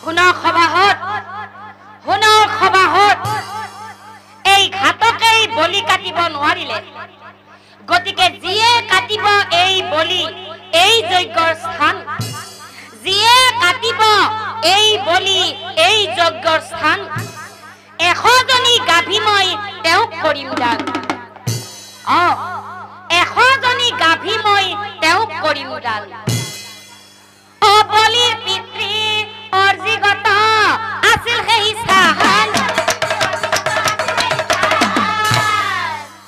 শুনক সভাহত এই ঘাতকেই বলি কাটিব নোৱাৰিলে গতিকে যিয়ে কাটিব এই বলি এই যজ্ঞৰ স্থান যিয়ে কাটিব এই বলি এই যজ্ঞৰ স্থান 100 জনী গাভী মই তেওঁক কৰিম দান 100 জনী গাভী মই তেওঁক কৰিম দান ও বলিৰ পিতৃ অৰ্জিগত আছিল সেই স্থান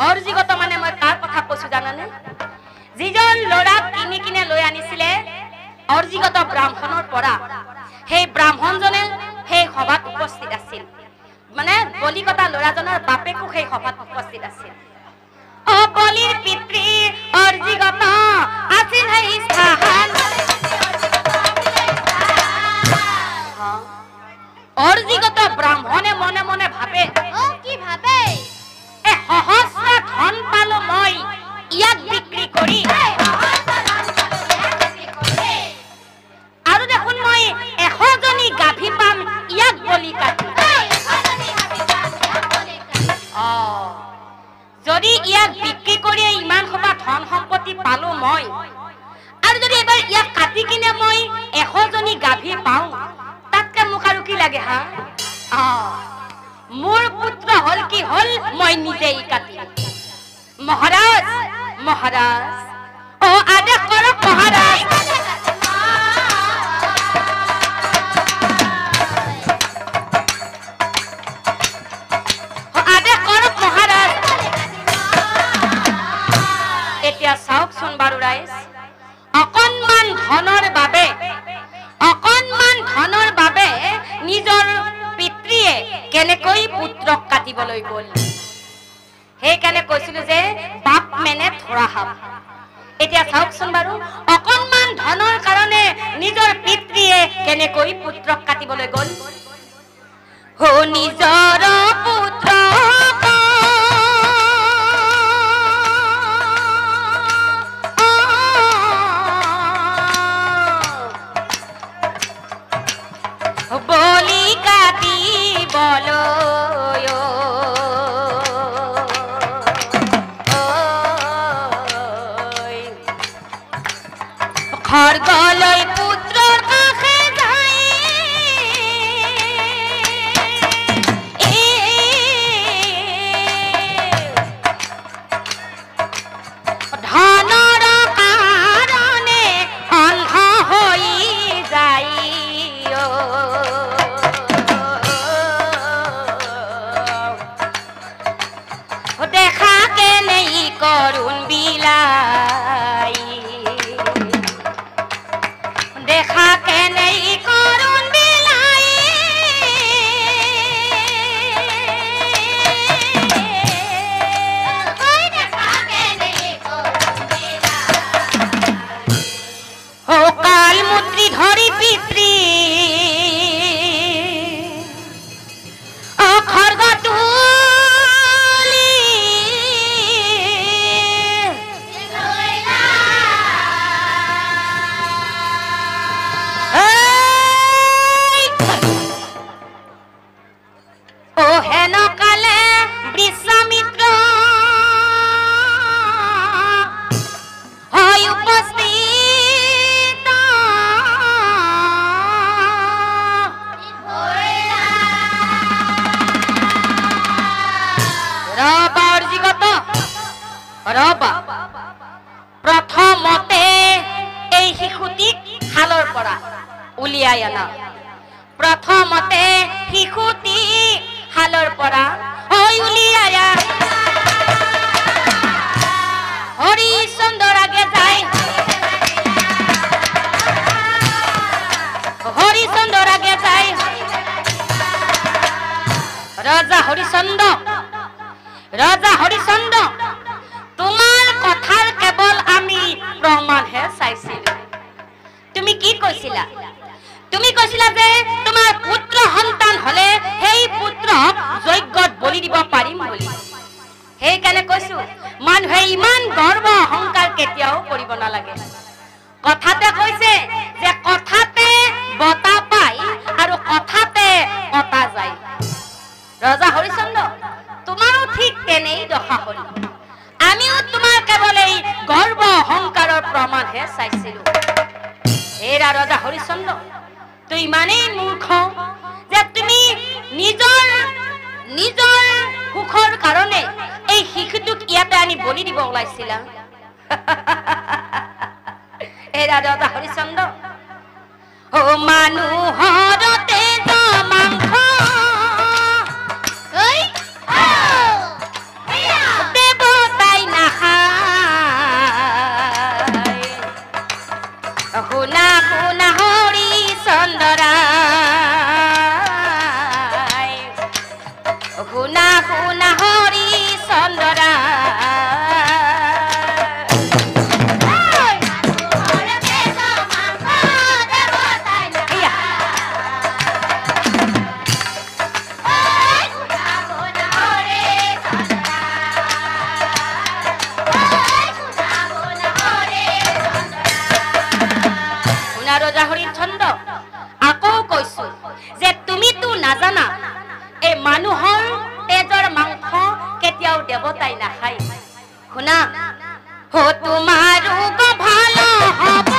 অৰ্জিগত মানে মই তাৰ কথা কৈছো জানানে যিজন লৰাক কিনি কিনে লৈ আনিছিলে অৰ্জিগত ব্ৰাহ্মণৰ পৰা সেই ব্ৰাহ্মণজনে সেই সভাত উপস্থিত আছিল মানে বলিকতা লৰাজনৰ বাপেকো সেই সভাত উপস্থিত আছিল ও বলিৰ পিতৃ অৰ্জিগত আছিল সেই স্থান অৰ্জিগত ব্ৰাহ্মণে মনে মনে ভাবে কি ভাবে এ সহস্ৰ ধন পালো মই ইয়াক বিক্ৰী কৰি আৰু দেখোন মই 100 জনী গাভী পাম ইয়াক বলি কাটি যদি ইয়াক বিক্ৰী কৰি ইমান সবা ধন সম্পত্তি পালো মই আৰু যদি এবাৰ ইয়াক কাটি কিনে মই 100 জনী গাভী পাওঁ তাতকে মোক আৰু কি লাগে হা মোৰ পুত্ৰ হল কি হল মই নিজেই কাটি মহাৰাজ ও আদেশ কৰক মহাৰাজ এতিয়া চাওকচোন বাৰু ৰাইজ অকণমান ধনৰ বাবে নিজৰ পিতৃয়ে কেনেকৈ পুত্ৰক কাটিবলৈ গ'ল সেইকাৰণে কৈছিলো যে বাপ মেনে ধৰা হাপ এতিয়া চাওকচোন বাৰু অকণমান ধনৰ কাৰণে নিজৰ পিতৃয়ে কেনেকৈ পুত্ৰক কাটিবলৈ গ'ল নিজৰ পুত্ৰ বলি কাটি বলো খড়গলৈ পুত্ৰৰ কাষে যায় ধনৰ কাৰণে অন্ধ হৈ যায় দেখা কেনে কৰুণ বিলাই দেখা কেনে কৰুণ বিলাই ও কাল মুদ্ৰি ধৰি পিতৃ ও খড়গ প্ৰথমতে এই শিশুটিক হালৰ পৰা উলিয়াই আনা প্ৰথমতে শিশুটি হালৰ পৰা উলিয়াই হৰিচন্দ্ৰ আগে যায় ৰাজা হৰিচন্দ্ৰ তোমাৰ কথাৰ কেৱল আমি প্ৰমাণহে চাইছিলো তুমি কি কৈছিলা তুমি কৈছিলা যে তোমাৰ পুত্ৰ সন্তান হলে সেই পুত্ৰক যজ্ঞত বলি দিব পাৰিম বুলি সেইকাৰণে কৈছো মানুহে ইমান গৰ্ব অহংকাৰ কেতিয়াও কৰিব নালাগে কথাতে কৈছে যে কথাতে বতা পাই আৰু নহল আমিও তোমাৰ কেৱল এই গৰ্ব অহংকাৰৰ প্ৰমাণহে চাইছিলো এৰা ৰজা হৰিচন্দ্ৰ তুই ইমানেই মূৰ্খ যে তুমি নিজৰ সুখৰ কাৰণে এই শিশুটোক ইয়াতে আনি বলি দিব ওলাইছিলা এৰা ৰজা হৰিচন্দ্ৰ ও মানুহৰ তেজ মাংস দেৱতাই নাখায় শুনা শুনা হৰিচন্দ্ৰা শুনা শুনা হৰিচন্দ্ৰা ৰজা হৰিচন্দ্ৰ আকৌ কৈছো যে তুমিতো নাজানা এই মানুহৰ তেজৰ মাংস কেতিয়াও দেৱতাই নাখায় শুনা হো তোমাৰো ভাল হ'ব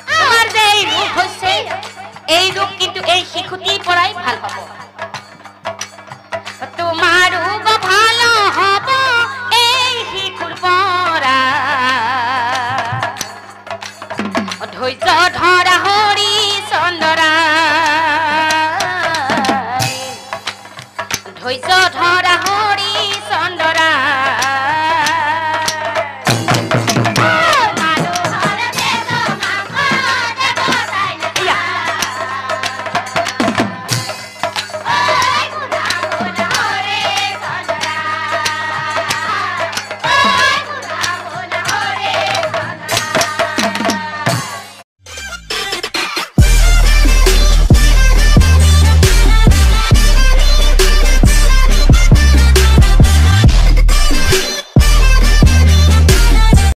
তোমাৰ যে এই ৰোগ হৈছে এই ৰোগ কিন্তু এই শিশুটিৰ পৰাই ভাল হ'ব তোমাৰো ভাল হ'ব এই শিশুৰ পৰা ধৈৰ্য ধৰা হৰিচন্দ্ৰা ধৈৰ্য ধৰা